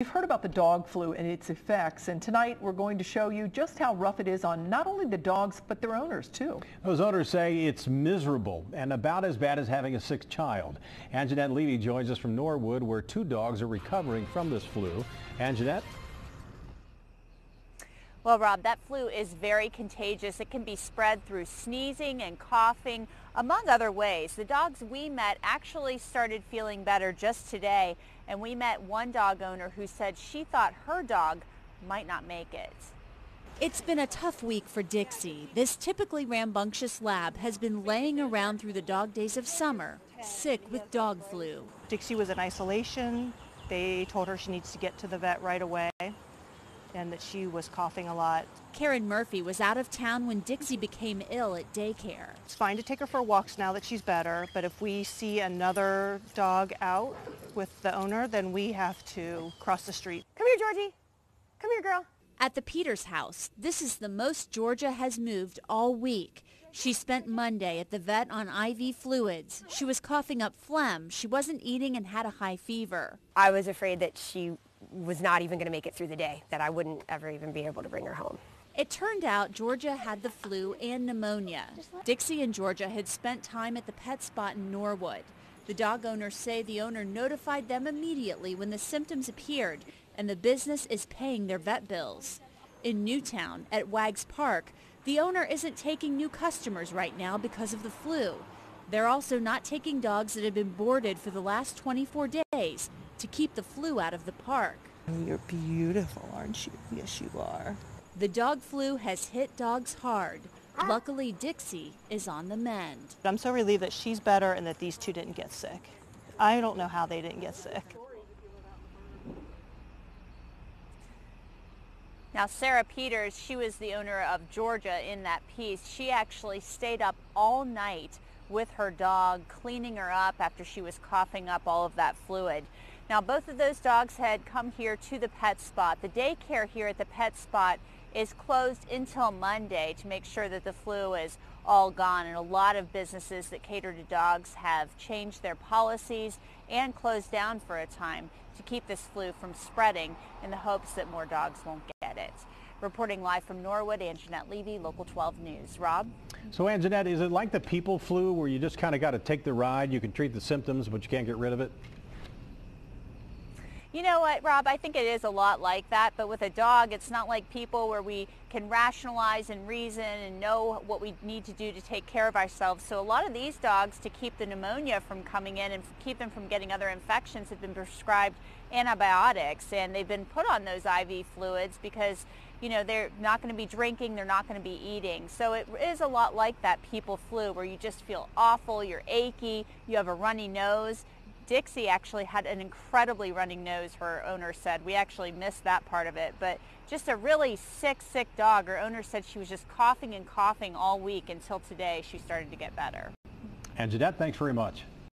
We've heard about the dog flu and its effects, and tonight we're going to show you just how rough it is on not only the dogs, but their owners too. Those owners say it's miserable and about as bad as having a sick child. Anjanette Levy joins us from Norwood, where 2 dogs are recovering from this flu. Anjanette? Well, Rob, that flu is very contagious. It can be spread through sneezing and coughing, among other ways. The dogs we met actually started feeling better just today, and we met one dog owner who said she thought her dog might not make it. It's been a tough week for Dixie. This typically rambunctious lab has been laying around through the dog days of summer, sick with dog flu. Dixie was in isolation. They told her she needs to get to the vet right away and that she was coughing a lot. Karen Murphy was out of town when Dixie became ill at daycare. It's fine to take her for walks now that she's better, but if we see another dog out with the owner, then we have to cross the street. Come here, Georgie. Come here, girl. At the Peters house, this is the most Georgia has moved all week. She spent Monday at the vet on IV fluids. She was coughing up phlegm. She wasn't eating and had a high fever. I was afraid that she was not even going to make it through the day, that I wouldn't ever even be able to bring her home. It turned out Georgia had the flu and pneumonia. Dixie and Georgia had spent time at the pet spot in Norwood. The dog owners say the owner notified them immediately when the symptoms appeared, and the business is paying their vet bills. In Newtown, at Wags Park, the owner isn't taking new customers right now because of the flu. They're also not taking dogs that have been boarded for the last 24 days to keep the flu out of the park. You're beautiful, aren't you? Yes, you are. The dog flu has hit dogs hard. Luckily, Dixie is on the mend. I'm so relieved that she's better and that these 2 didn't get sick. I don't know how they didn't get sick. Now, Sarah Peters, she was the owner of Georgia in that piece. She actually stayed up all night with her dog, cleaning her up after she was coughing up all of that fluid. Now, both of those dogs had come here to the pet spot. The daycare here at the pet spot is closed until Monday to make sure that the flu is all gone. And a lot of businesses that cater to dogs have changed their policies and closed down for a time to keep this flu from spreading in the hopes that more dogs won't get it. Reporting live from Norwood, Anjanette Levy, Local 12 News. Rob? So Anjanette, is it like the people flu where you just kind of got to take the ride? You can treat the symptoms, but you can't get rid of it? You know what, Rob, I think it is a lot like that, but with a dog, it's not like people where we can rationalize and reason and know what we need to do to take care of ourselves. So a lot of these dogs, to keep the pneumonia from coming in and keep them from getting other infections, have been prescribed antibiotics, and they've been put on those IV fluids because, you know, they're not going to be drinking, they're not going to be eating. So it is a lot like that people flu where you just feel awful, you're achy, you have a runny nose. Dixie actually had an incredibly running nose, her owner said. We actually missed that part of it, but just a really sick dog. Her owner said she was just coughing and coughing all week until today she started to get better. Anjanette, thanks very much.